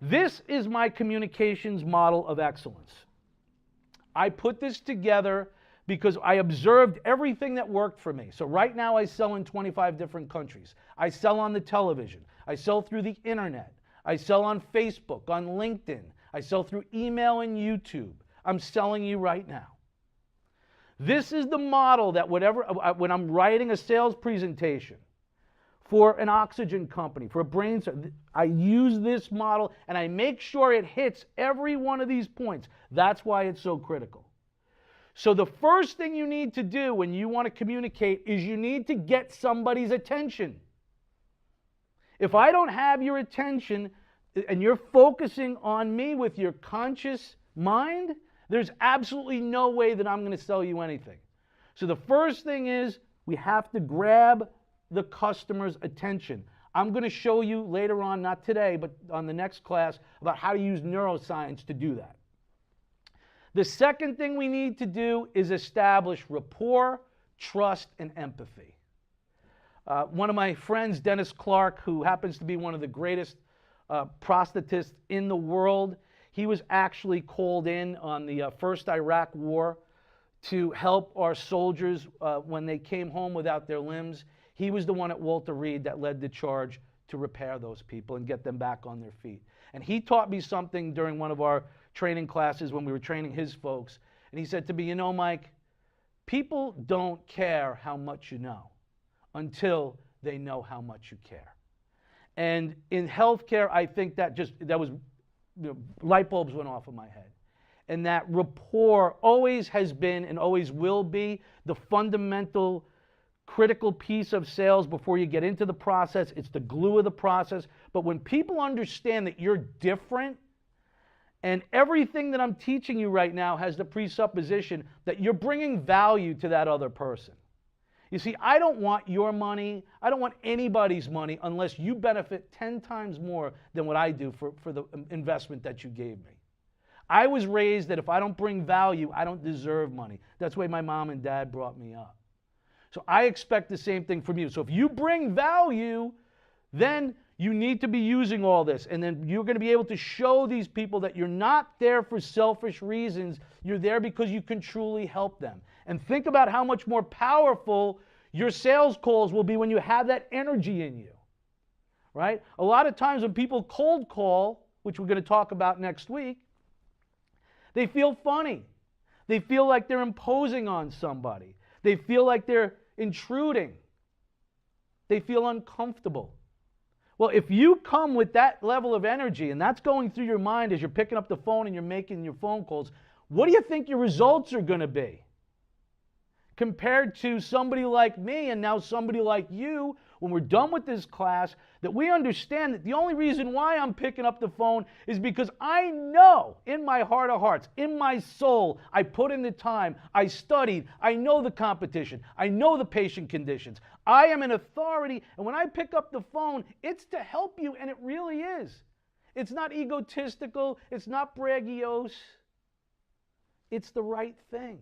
This is my communications model of excellence. I put this together because I observed everything that worked for me. So right now I sell in 25 different countries. I sell on the television. I sell through the internet. I sell on Facebook, on LinkedIn. I sell through email and YouTube. I'm selling you right now. This is the model that when I'm writing a sales presentation for an oxygen company, for a brain, I use this model and I make sure it hits every one of these points. That's why it's so critical. So the first thing you need to do when you want to communicate is you need to get somebody's attention. If I don't have your attention and you're focusing on me with your conscious mind, there's absolutely no way that I'm going to sell you anything. So the first thing is we have to grab the customer's attention. I'm going to show you later on, not today, but on the next class, about how to use neuroscience to do that. The second thing we need to do is establish rapport, trust, and empathy. One of my friends, Dennis Clark, who happens to be one of the greatest prosthetists in the world, he was actually called in on the first Iraq War to help our soldiers when they came home without their limbs. He was the one at Walter Reed that led the charge to repair those people and get them back on their feet. And he taught me something during one of our training classes when we were training his folks. And he said to me, you know, Mike, people don't care how much you know until they know how much you care. And in healthcare, I think that was, light bulbs went off in my head. And that rapport always has been and always will be the fundamental critical piece of sales before you get into the process. It's the glue of the process. But when people understand that you're different, and everything that I'm teaching you right now has the presupposition that you're bringing value to that other person. You see, I don't want your money. I don't want anybody's money unless you benefit 10 times more than what I do for the investment that you gave me. I was raised that if I don't bring value, I don't deserve money. That's the way my mom and dad brought me up. So I expect the same thing from you. So if you bring value, then you need to be using all this. And then you're going to be able to show these people that you're not there for selfish reasons. You're there because you can truly help them. And think about how much more powerful your sales calls will be when you have that energy in you. Right? A lot of times when people cold call, which we're going to talk about next week, they feel funny. They feel like they're imposing on somebody. They feel like they're intruding. They feel uncomfortable. Well, if you come with that level of energy, and that's going through your mind as you're picking up the phone and you're making your phone calls, what do you think your results are going to be? Compared to somebody like me and now somebody like you, when we're done with this class, that we understand that the only reason why I'm picking up the phone is because I know in my heart of hearts, in my soul, I put in the time, I studied, I know the competition, I know the patient conditions. I am an authority, and when I pick up the phone, it's to help you, and it really is. It's not egotistical, it's not braggiose. It's the right thing.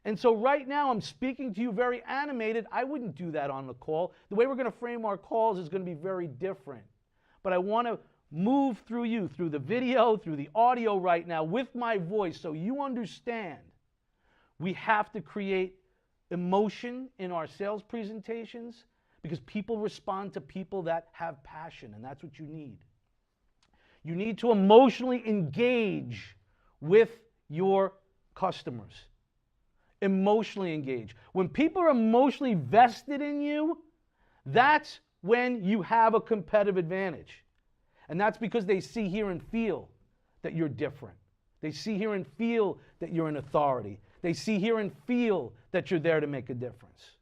And so right now I'm speaking to you very animated. I wouldn't do that on the call. The way we're going to frame our calls is going to be very different. But I want to move through you, through the video, through the audio right now with my voice so you understand we have to create emotion in our sales presentations because people respond to people that have passion, and that's what you need. You need to emotionally engage with your customers. Emotionally engage. When people are emotionally vested in you, that's when you have a competitive advantage. And that's because they see, hear, and feel that you're different. They see, hear, and feel that you're an authority. They see, hear, and feel that you're there to make a difference.